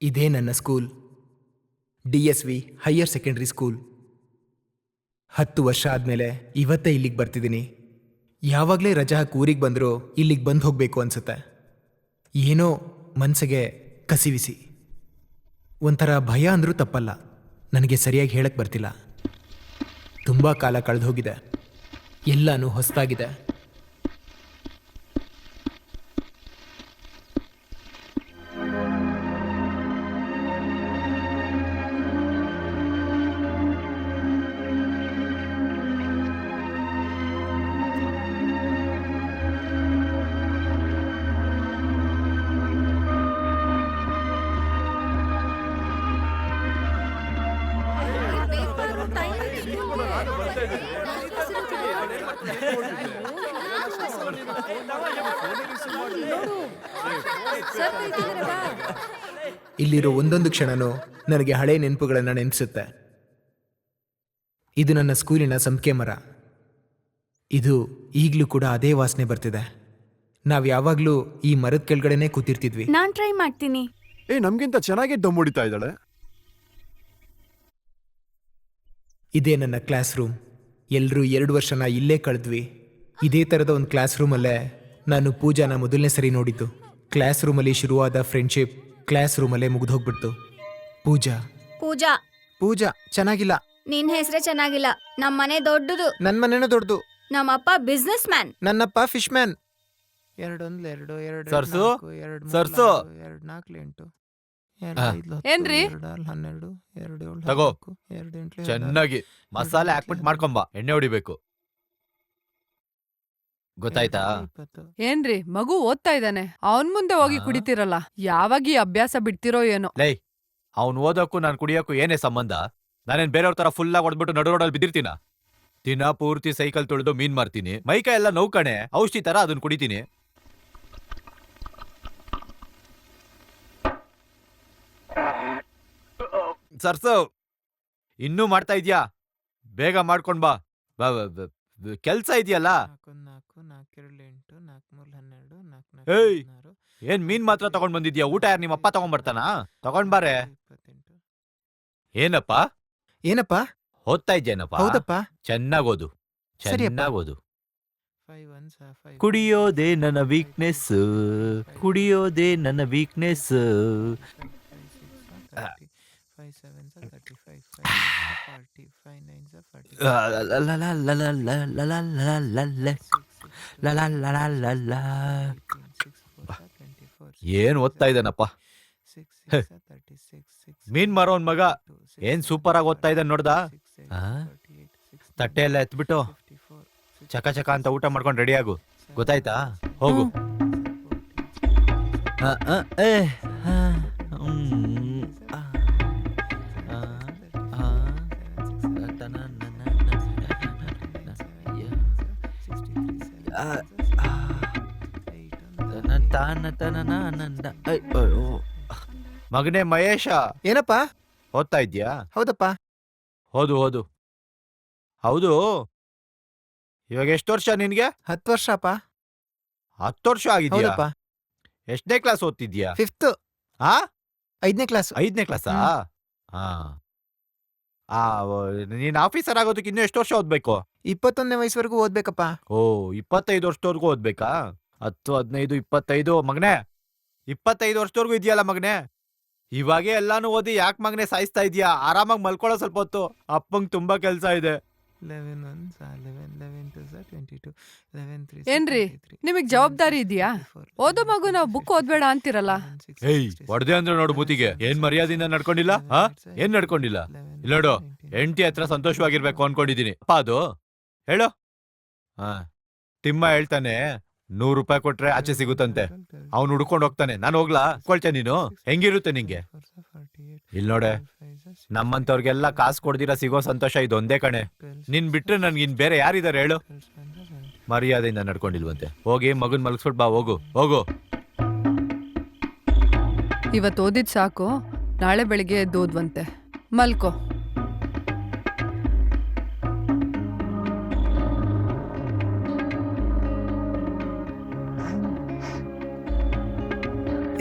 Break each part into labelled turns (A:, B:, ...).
A: ಇದೇ ನನ್ನ school. DSV higher secondary school. 10 ವರ್ಷ ಆದಮೇಲೆ ಇವತ್ತೇ ಇಲ್ಲಿಗೆ ಬರ್ತಿದ್ದೀನಿ. ಯಾವಾಗಲೇ ರಜಾ ಹಾಕಿ ಊರಿಗೆ ಬಂದರೂ ಇಲ್ಲಿಗೆ ಬಂದು ಹೋಗಬೇಕು ಅನ್ಸುತ್ತೆ. ಏನೋ ಮನಸ್ಸಿಗೆ ಕಸಿವಿಸಿ, ಒಂಥರ ಭಯ ಅಂದರೂ ತಪ್ಪಲ್ಲ. ನನಗೆ ಸರಿಯಾಗಿ ಹೇಳಕ್ಕೆ ಬರ್ತಿಲ್ಲ. ತುಂಬ ಕಾಲ ಕಳೆದು ಹೋಗಿದೆ, ಎಲ್ಲನೂ ಹೊಸದಾಗಿದೆ. ಇಲ್ಲಿರೋ ಒಂದೊಂದು ಕ್ಷಣನೂ ನನಗೆ ಹಳೆ ನೆನಪುಗಳನ್ನು ನೆನೆಸುತ್ತೆ. ಇದು ನನ್ನ ಸ್ಕೂಲಿನ ಸಂಪಿಗೆ ಮರ. ಇದು ಈಗಲೂ ಕೂಡ ಅದೇ ವಾಸನೆ ಬರ್ತಿದೆ. ನಾವು ಯಾವಾಗಲೂ ಈ ಮರದ ಕೆಳಗಡೆನೆ ಕೂತಿರ್ತಿದ್ವಿ.
B: ನಾನ್ ಟ್ರೈ ಮಾಡ್ತೀನಿ.
C: ನಮ್ಗಿಂತ ಚೆನ್ನಾಗಿ ದಮ್ ಹೊಡಿತಾ ಇದ್ದಾಳೆ.
A: ಇದೇ ನನ್ನ ಕ್ಲಾಸ್ ರೂಮ್. ಎಲ್ಲರೂ 2 ವರ್ಷನ ಇಲ್ಲೇ ಕಳೆದ್ವಿ. ಇದೇ ಥರದ ಒಂದು ಕ್ಲಾಸ್ ರೂಮಲ್ಲೇ ನಾನು ಪೂಜಾನ ಮೊದಲನೇ ಸರಿ ನೋಡಿದ್ದು. ಕ್ಲಾಸ್ ರೂಮಲ್ಲಿ ಶುರುವಾದ ಫ್ರೆಂಡ್ಶಿಪ್ ಕ್ಲಾಸ್ ರೂಮಲ್ಲೇ ಮುಗಿದು ಹೋಗ್ಬಿಡ್ತು. ಪೂಜಾ
B: ಪೂಜಾ
A: ಪೂಜಾ ಚೆನ್ನಾಗಿಲ್ಲ.
B: ನಿನ್ ಹೆಸರೇ ಚೆನ್ನಾಗಿಲ್ಲ. ನಮ್ ಮನೆ ದೊಡ್ಡದು.
A: ನನ್ನ ಮನೇನೂ ದೊಡ್ಡದು.
B: ನಮ್ಮಪ್ಪ ಬಿಸ್ನೆಸ್ ಮ್ಯಾನ್.
A: ನನ್ನಪ್ಪ ಫಿಶ್ ಮ್ಯಾನ್. 2 1 2 2
D: ಸರ್ಸು?
A: 2
D: ಸರ್ಸು?
A: 2 4 8
D: ಏನ್ರಿ?
A: 12 2 7
D: ತಗೋ.
A: 2 8
D: ಚೆನ್ನಾಗಿ ಮಸಾಲೆ ಹಾಕ್ಬಿಟ್ಟು ಮಾಡ್ಕೊಂಬ, ಎಣ್ಣೆ ಹೊಡಿಬೇಕು. ಗೊತ್ತಾಯ್ತಾ?
E: ಏನ್ರಿ ಮಗು ಓದ್ತಾ ಇದ್ದಾನೆ, ಅವನ್ ಮುಂದೆ ಹೋಗಿ ಕುಡಿತಿರಲ್ಲ. ಯಾವಾಗ ಈ ಅಭ್ಯಾಸ ಬಿಡ್ತಿರೋ ಏನೋ.
D: ಲೈ, ಅವ್ನ್ ಓದಕ್ಕೂ ನಾನ್ ಕುಡಿಯಕ್ಕೂ ಏನೇ ಸಂಬಂಧ? ನಾನೇನ್ ಬೇರೆಯವ್ರ ತರ ಫುಲ್ ಆಗಿ ಹೊಡ್ಬಿಟ್ಟು ನಡು ರೋಡಲ್ಲಿ ಬಿದ್ದಿರ್ತೀನ? ದಿನ ಪೂರ್ತಿ ಸೈಕಲ್ ತೊಳೆದು ಮೀನ್ ಮಾರ್ತೀನಿ, ಮೈಕೈ ಎಲ್ಲ ನೋವ್ಕಣೆ, ಔಷಧಿ ತರ ಅದನ್ನ ಕುಡಿತೀನಿ. ಸರ್ಸು, ಇನ್ನೂ ಮಾಡ್ತಾ ಇದ್ಯಾ? ಬೇಗ ಮಾಡ್ಕೊಂಡ್ ಬಾ. ಕೆಲ್ಸ ಇದೆಯಲ್ಲ. ಏಯ್, ಏನ್ ಮೀನ್ ಮಾತ್ರ ತಗೊಂಡ್ ಬಂದಿದ್ಯಾ? ಊಟ ಯಾರು ನಿಮ್ಮಪ್ಪ ತಗೊಂಡ್ ಬರ್ತಾನ? ತಗೊಂಡ್ ಬಾರೆ. ಏನಪ್ಪ
A: ಏನಪ್ಪ
D: ಓದ್ತಾ ಇದ್ದೇನಪ್ಪ?
A: ಹೌದಪ್ಪ.
D: ಚೆನ್ನಾಗ್ ಓದು,
A: ಸರಿಯಪ್ಪ.
D: ಚೆನ್ನಾಗ್ ಓದು. ಕುಡಿಯೋದೇ ನನ್ನ ವೀಕ್ನೆಸ್, ಕುಡಿಯೋದೇ ನನ್ನ ವೀಕ್ನೆಸ್. ಏನ್ ಓದ್ತಾ ಇದ್ದಾನಪ್ಪ? ಮೀನ್ ಮಾರೋನ್ ಮಗ ಏನ್ ಸೂಪರ್ ಆಗಿ ಓದ್ತಾ ಇದ್ದಾನೆ ನೋಡ್ದ? ತಟ್ಟೆ ಎಲ್ಲ ಎತ್ಬಿಟ್ಟು ಚಕ ಚಕ ಅಂತ ಊಟ ಮಾಡ್ಕೊಂಡು ರೆಡಿ ಆಗು. ಗೊತ್ತಾಯ್ತಾ? ಹೋಗು. ಮಗನೇ ಮಹೇಶ,
A: ಏನಪ್ಪ?
D: ಓದ್ತಾ ಇದ್ಯಾ?
A: ಹೌದಪ್ಪ.
D: ಓದು ಓದು. ಹೌದು, ಇವಾಗ ಎಷ್ಟು ವರ್ಷ ನಿನ್ಗೆ?
A: 10 ವರ್ಷ ಅಪ್ಪ.
D: 10 ವರ್ಷ ಆಗಿದ್ಯಾ?
A: ಹೌದಪ್ಪ.
D: ಎಷ್ಟನೇ ಕ್ಲಾಸ್ ಓದ್ತಿದ್ಯಾ?
A: 5th.
D: ಆ
A: 5ನೇ ಕ್ಲಾಸ್.
D: 5ನೇ ಕ್ಲಾಸಾ? ಹಾ. ನೀನ್ ಆಫೀಸರ್ ಆಗೋದಕ್ಕೆ ಇನ್ನೂ ಎಷ್ಟು ವರ್ಷ ಓದ್ಬೇಕು?
A: 21ನೇ ವಯಸ್ಸುವರೆಗೂ ಓದ್ಬೇಕಪ್ಪ.
D: ಓ, 25 ವರ್ಷದವರೆಗೂ ಓದ್ಬೇಕಾ? 10 15 25 ಮಗನೇ, 25 ವರ್ಷದವರೆಗೂ ಇದೆಯಲ್ಲ ಮಗನೇ. ಇವಾಗೇ ಎಲ್ಲಾನು ಓದಿ ಯಾಕೆ ಮಗನೇ ಸಾಯಿಸ್ತಾ ಇದೀಯಾ? ಆರಾಮಾಗಿ ಮಲ್ಕೊಳ್ಳೋ ಸ್ವಲ್ಪ ಹೊತ್ತು. ಅಪ್ಪಂಗ್ ತುಂಬಾ ಕೆಲ್ಸ ಇದೆ.
E: ಏನ್ರಿ ನಿಮಗ್ ಜವಾಬ್ದಾರಿ ಇದೆಯಾ? ಓದೋ ಮಗು ನಾವ್ ಬುಕ್ ಓದ್ಬೇಡ ಅಂತಿರಲ್ಲ.
D: ಏಯ್, ಹೊಡೆದೆ ಅಂದ್ರೆ ನೋಡು ಮೂತಿಗೆ. ಏನ್ ಮರ್ಯಾದಿಂದ ನಡ್ಕೊಂಡಿಲ್ಲ? ಏನ್ ನಡ್ಕೊಂಡಿಲ್ಲ? ಇಲ್ಲ ನೋಡು, ಹೆಂಡತಿ ಹತ್ರ ಸಂತೋಷವಾಗಿರ್ಬೇಕು ಅನ್ಕೊಂಡಿದೀನಿ. ಅಪ್ಪ ಅದು ಹೇಳು. ತಿಮ್ಮ ಹೇಳ್ತಾನೆ, 100 ರೂಪಾಯಿ ಕೊಟ್ರೆ ಆಚೆ ಸಿಗುತ್ತಂತೆ. ಅವ್ನು ಹುಡ್ಕೊಂಡು ಹೋಗ್ತಾನೆ. ನಾನು ಹೋಗ್ಲಾ? ಕೊಳ್ತೆ ನೀನು? ಹೆಂಗಿರುತ್ತೆ ನಿಂಗೆ? ಇಲ್ ನೋಡೆ, ನಮ್ಮಂತವ್ರಿಗೆಲ್ಲ ಕಾಸು ಕೊಡ್ದಿರ ಸಿಗೋ ಸಂತೋಷ ಇದೊಂದೇ ಕಣೆ. ನಿನ್ ಬಿಟ್ರೆ ನನ್ಗಿನ್ ಬೇರೆ ಯಾರಿದಾರೆ ಹೇಳು? ಮರ್ಯಾದೆಯಿಂದ ನಡ್ಕೊಂಡಿಲ್ವಂತೆ. ಹೋಗಿ ಮಗನ್ ಮಲಗಿಸ್ಬಿಟ್ ಬಾ. ಹೋಗು ಹೋಗು.
E: ಇವತ್ ಓದಿದ್ ಸಾಕು, ನಾಳೆ ಬೆಳಿಗ್ಗೆ ಎದ್ದು ಓದ್ವಂತೆ. ಮಲ್ಕೋ.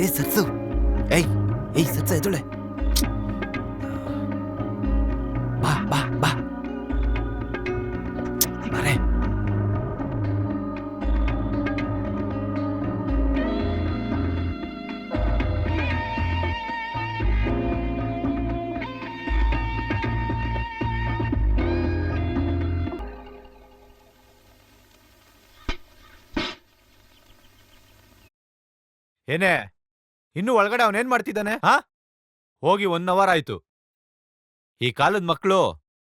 D: ಏ ಸರ್ಸು, ಏಯ್
A: ಏಯ್ ಸತ್ಸ ಎದೊಳೆ ಬಾ ಬಾ ಬಾ ಬಾರೆ.
D: ಏನೇ ಇನ್ನು ಒಳಗಡೆ ಅವನೇನ್ ಮಾಡ್ತಿದ್ದಾನೆ? ಹಾ, ಹೋಗಿ 1 ಅವರ್ ಆಯ್ತು. ಈ ಕಾಲದ ಮಕ್ಕಳು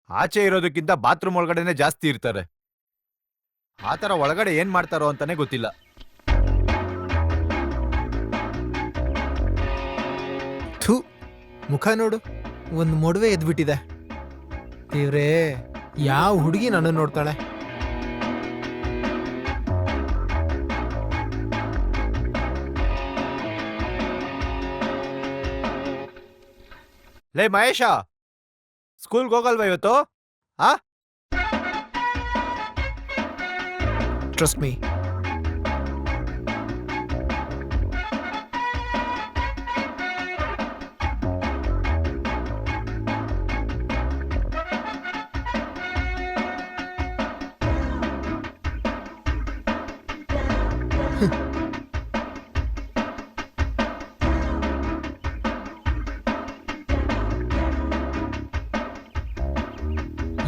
D: ಆಚೆ ಇರೋದಕ್ಕಿಂತ ಬಾತ್ರೂಮ್ ಒಳಗಡೆನೆ ಜಾಸ್ತಿ ಇರ್ತಾರೆ. ಆತರ ಒಳಗಡೆ ಏನ್ ಮಾಡ್ತಾರೋ ಅಂತಾನೆ ಗೊತ್ತಿಲ್ಲ.
A: ಥೂ, ಮುಖ ನೋಡು, ಒಂದು ಮೊಡವೆ ಎದ್ಬಿಟ್ಟಿದೆ. ದೇವ್ರೇ, ಯಾವ ಹುಡುಗಿ ನನ್ನನ್ನು ನೋಡ್ತಾಳೆ?
D: ಲೇ ಮಹೇಶ, ಸ್ಕೂಲ್ಗೆ ಹೋಗಲ್ವಾ ಇವತ್ತು? ಆ
A: ಟ್ರಸ್ಟ್ ಮೀ.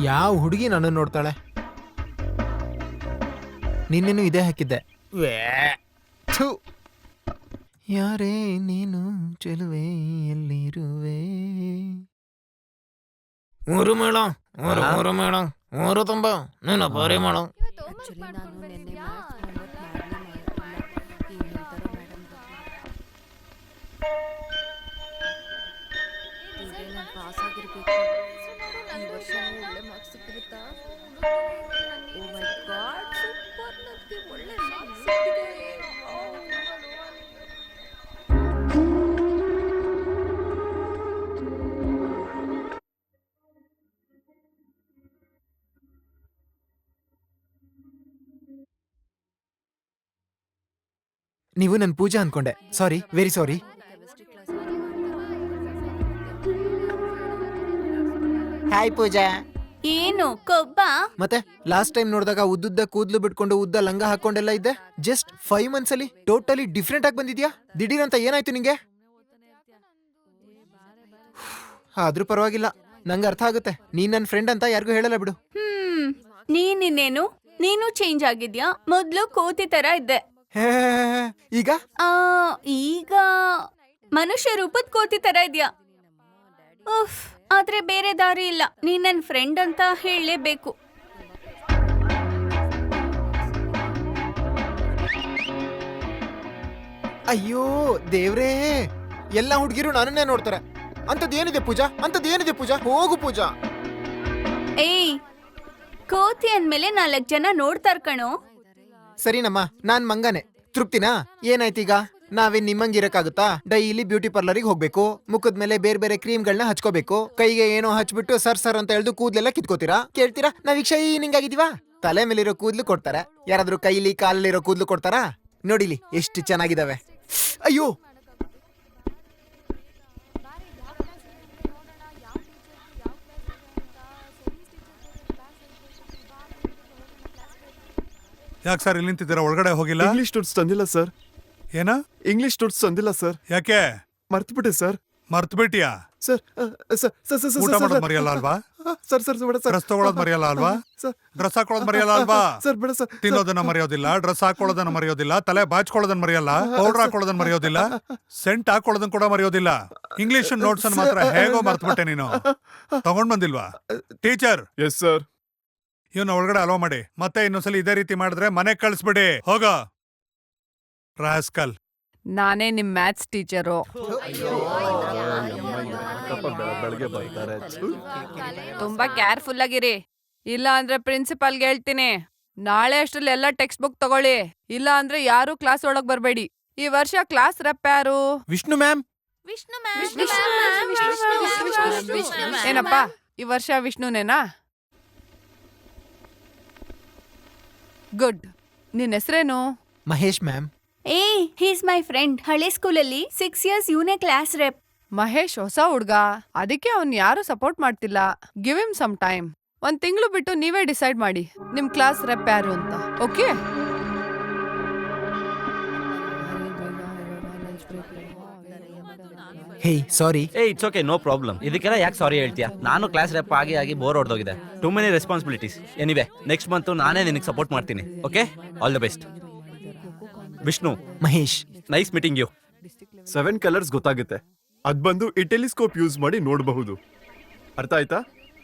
A: ಯಾವ ಹುಡುಗಿ ನನ್ನನ್ನು ನೋಡ್ತಾಳೆ? ನಿನ್ನೇನು ಇದೇ ಹಾಕಿದ್ದೆ. ಥು. ಯಾರೇ ನೀನು ಚೆಲುವೆ ಎಲ್ಲಿರುವೆ? ಊರು ಮೇಳ, ಊರು ಮೇಳ, ಊರು ತುಂಬ ನಿನ್ನ ಬಾರಿ ಮೇಳ. ನೀವು ನನ್ನ ಪೂಜಾ ಅನ್ಕೊಂಡೆ. ಸಾರಿ, ವೆರಿ ಸಾರಿ. ಹಾಯ್ ಪೂಜಾ.
B: ಏನು ಕೊಬ್ಬ?
A: ಮತ್ತೆ ಲಾಸ್ಟ್ ಟೈಮ್ ನೋಡಿದಾಗ ಉದ್ದುದ್ದ ಕೂದ್ಲು ಬಿಟ್ಕೊಂಡು ಉದ್ದ ಲಂಗ ಹಾಕೊಂಡೆಲ್ಲ ಇದ್ದೆ. ಜಸ್ಟ್ 5 months ಅಲ್ಲಿ ಟೋಟಲಿ ಡಿಫ್ರೆಂಟ್ ಆಗಿ ಬಂದಿದ್ಯಾ. ದಿಢೀರಂತ ಏನಾಯ್ತು ನಿಂಗೆ? ಆದ್ರೂ ಪರವಾಗಿಲ್ಲ, ನಂಗೆ ಅರ್ಥ ಆಗುತ್ತೆ. ನೀನ್ ನನ್ನ ಫ್ರೆಂಡ್ ಅಂತ ಯಾರಿಗೂ ಹೇಳಲ್ಲ ಬಿಡು.
B: ನೀನಿನ್ನೇನು, ನೀನು ಚೇಂಜ್ ಆಗಿದ್ಯಾ. ಮೊದ್ಲು ಕೋತಿ ತರ ಇದ್ದೆ,
A: ಹೇ, ಈಗ
B: ಈಗ ಮನುಷ್ಯ ರೂಪದ ಕೋತಿ ತರ ಇದ್ಯಾ. ಉಫ್, ಆದ್ರೆ ಬೇರೆ ದಾರಿ ಇಲ್ಲ. ನೀನ್ ನನ್ ಫ್ರೆಂಡ್ ಅಂತ ಹೇಳಲೇಬೇಕು.
A: ಅಯ್ಯೋ ದೇವ್ರೇ, ಎಲ್ಲ ಹುಡುಗಿರು ನನ್ನನ್ನೇ ನೋಡ್ತಾರೆ. ಅಂತದ್ದೇನಿದೆ ಪೂಜಾ? ಅಂತದ್ದೇನಿದೆ ಪೂಜಾ? ಹೋಗು ಪೂಜಾ.
B: ಏಯ್, ಕೋತಿ ಅಂದ್ಮೇಲೆ 4 ಜನ ನೋಡ್ತಾರ್ ಕಣೋ.
A: ಸರಿನಮ್ಮ, ನಾನ್ ಮಂಗನೆ. ತೃಪ್ತಿನಾ? ಏನಾಯ್ತೀಗ? ನಾವೇನ್ ನಿಮ್ಮಂಗಿರಕ್ಕಾಗುತ್ತಾ? ಡೈಲಿ ಬ್ಯೂಟಿ ಪಾರ್ಲರಿಗೆ ಹೋಗ್ಬೇಕು, ಮುಖದ ಮೇಲೆ ಬೇರೆ ಬೇರೆ ಕ್ರೀಮ್ಗಳನ್ನ ಹಚ್ಕೋಬೇಕು, ಕೈಗೆ ಏನೋ ಹಚ್ಬಿಟ್ಟು ಸರ್ ಅಂತ ಹೇಳ್ದು ಕೂದ್ಲೆಲ್ಲ ಕಿತ್ಕೋತೀರಾ. ಕೇಳ್ತೀರಾ ನಾವೀಗ ಶೈನಿಂಗ್ ಆಗಿದೀವಾ? ತಲೆ ಮೇಲಿರೋ ಕೂದ್ಲು ಕೊಡ್ತಾರೆ, ಯಾರಾದ್ರೂ ಕೈಲಿ ಕಾಲಲ್ಲಿರೋ ಕೂದ್ಲು ಕೊಡ್ತಾರಾ? ನೋಡಿಲಿ ಎಷ್ಟು ಚೆನ್ನಾಗಿದಾವೆ. ಅಯ್ಯೋ,
F: ಯಾಕೆ ಸರ್ ಇಲ್ಲಿ ನಿಂತಿದ್ದೀರಾ? ಒಳಗಡೆ ಹೋಗಿಲ್ಲ?
C: ಇಂಗ್ಲಿಷ್ ನೋಟ್ಸ್ ತಂದಿಲ್ಲ ಸರ್.
F: ಏನ?
C: ಇಂಗ್ಲಿಷ್ ನೋಟ್ಸ್ ತಂದಿಲ್ಲ ಸರ್.
F: ಯಾಕೆ?
C: ಮರ್ತ್ಬಿಟ್ಟೆ ಸರ್.
F: ಮರ್ತ್ಬಿಟ್ಟಿಯಾ?
C: ಸರ್
F: ಊಟ ಮಾಡೋದ್ ಮರೆಯಲ್ಲ ಅಲ್ವಾ?
C: ಸರ್ ಬೇಡ ಸರ್.
F: ಡ್ರೆಸ್ ತಗೊಳೋದ್ ಮರೆಯಲ್ಲ ಅಲ್ವಾ? ಡ್ರೆಸ್ ಹಾಕೊಳ್ಳೋದ್ ಮರೆಯಲ್ಲ ಅಲ್ವಾ?
C: ಸರ್ ಬೇಡ ಸರ್.
F: ತಿನ್ನೋದನ್ನ ಮರೆಯೋದಿಲ್ಲ, ಡ್ರೆಸ್ ಹಾಕೊಳ್ಳೋದನ್ನ ಮರೆಯೋದಿಲ್ಲ, ತಲೆ ಬಾಚ್ಕೊಳ್ಳೋದನ್ನ ಮರೆಯಲ್ಲ, ಪೌಡರ್ ಹಾಕೊಳ್ಳೋದನ್ನ ಮರೆಯೋದಿಲ್ಲ, ಸೆಂಟ್ ಹಾಕೊಳ್ಳೋದನ್ನ ಕೂಡ ಮರೆಯೋದಿಲ್ಲ. ಇಂಗ್ಲಿಷ್ ನೋಟ್ಸ್ ಅನ್ನು ಮಾತ್ರ ಹೇಗೋ ಮರ್ತ್ಬಿಟ್ಟೆ ನೀನು. ತಗೊಂಡ್ ಬಂದಿಲ್ವಾ? Teacher,
C: yes sir.
F: ಇವನ್ನ ಒಳಗಡೆ ಅಲೋ ಮಾಡಿ. ಮತ್ತೆ ಇನ್ನೊಂದ್ಸಲಿ ಇದೇ ರೀತಿ ಮಾಡಿದ್ರೆ ಮನೆ ಕಳಿಸ್ಬಿಡಿ. ಹೋಗ ರಾಸ್ಕಲ್.
E: ನಾನೇ ನಿಮ್ ಮ್ಯಾಥ್ಸ್ ಟೀಚರು.
C: ಬೆಳಗ್ಗೆ ಬರ್ತಾರೆ.
E: ತುಂಬಾ ಕೇರ್ಫುಲ್ ಆಗಿರಿ, ಇಲ್ಲ ಅಂದ್ರೆ ಪ್ರಿನ್ಸಿಪಾಲ್ಗೆ ಹೇಳ್ತೀನಿ. ನಾಳೆ ಅಷ್ಟ್ರಲ್ಲಿ ಎಲ್ಲ ಟೆಕ್ಸ್ಟ್ ಬುಕ್ ತಗೊಳ್ಳಿ, ಇಲ್ಲ ಅಂದ್ರೆ ಯಾರು ಕ್ಲಾಸ್ ಒಳಗ್ ಬರ್ಬೇಡಿ. ಈ ವರ್ಷ ಕ್ಲಾಸ್ ರೆಪ್ ಯಾರು?
A: ವಿಷ್ಣು ಮ್ಯಾಮ್.
E: ಏನಪ್ಪಾ, ಈ ವರ್ಷ ವಿಷ್ಣುನೇನಾ? ಗುಡ್. ನಿನ್ ಹೆಸರೇನು?
A: ಮಹೇಶ್ ಮ್ಯಾಮ್.
B: ಏಯ್, ಹೀಸ್ ಮೈ ಫ್ರೆಂಡ್. ಹಳೆ ಸ್ಕೂಲಲ್ಲಿ 6 years ಇವನೇ ಕ್ಲಾಸ್ ರೆಪ್.
E: ಮಹೇಶ್ ಹೊಸ ಹುಡ್ಗ, ಅದಕ್ಕೆ ಅವ್ನ್ ಯಾರು ಸಪೋರ್ಟ್ ಮಾಡ್ತಿಲ್ಲ. Give him some time. ಒಂದ್ ತಿಂಗಳು ಬಿಟ್ಟು ನೀವೇ ಡಿಸೈಡ್ ಮಾಡಿ ನಿಮ್ ಕ್ಲಾಸ್ ರೆಪ್ ಯಾರು ಅಂತ. ಓಕೆ?
A: ಹೇ ಸಾರಿ.
G: ಏ ಇಟ್ಸ್ ಓಕೆ, ನೋ ಪ್ರಾಬ್ಲಮ್. ಇದಕ್ಕೆಲ್ಲ ಯಾಕೆ ಸಾರಿ ಹೇಳ್ತೀಯಾ? ನಾನು ಕ್ಲಾಸ್ ರೆಪ್ ಆಗಿ ಬೋರ್ ಹೊಡೆದೋಗಿದೆ. Too many responsibilities. Anyway next month ನಾನೇ ನಿನಗೆ ಸಪೋರ್ಟ್ ಮಾಡ್ತೀನಿ. Okay, all the best. Vishnu,
A: Mahesh,
G: nice meeting you.
C: 7 colours ಗೊತ್ತಾಗುತ್ತೆ. ಅದ್ ಬಂದು ಈ ಟೆಲಿಸ್ಕೋಪ್ ಯೂಸ್ ಮಾಡಿ ನೋಡಬಹುದು. ಅರ್ಥ ಆಯ್ತಾ?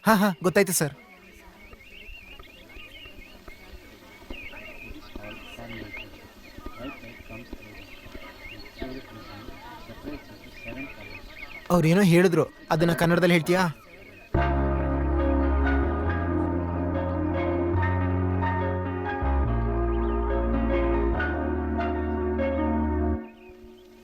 A: ಹಾ ಹಾ ಗೊತ್ತಾಯ್ತು ಸರ್. ಅವ್ರೇನೋ ಹೇಳಿದ್ರು, ಅದನ್ನ ಕನ್ನಡದಲ್ಲಿ ಹೇಳ್ತೀಯಾ?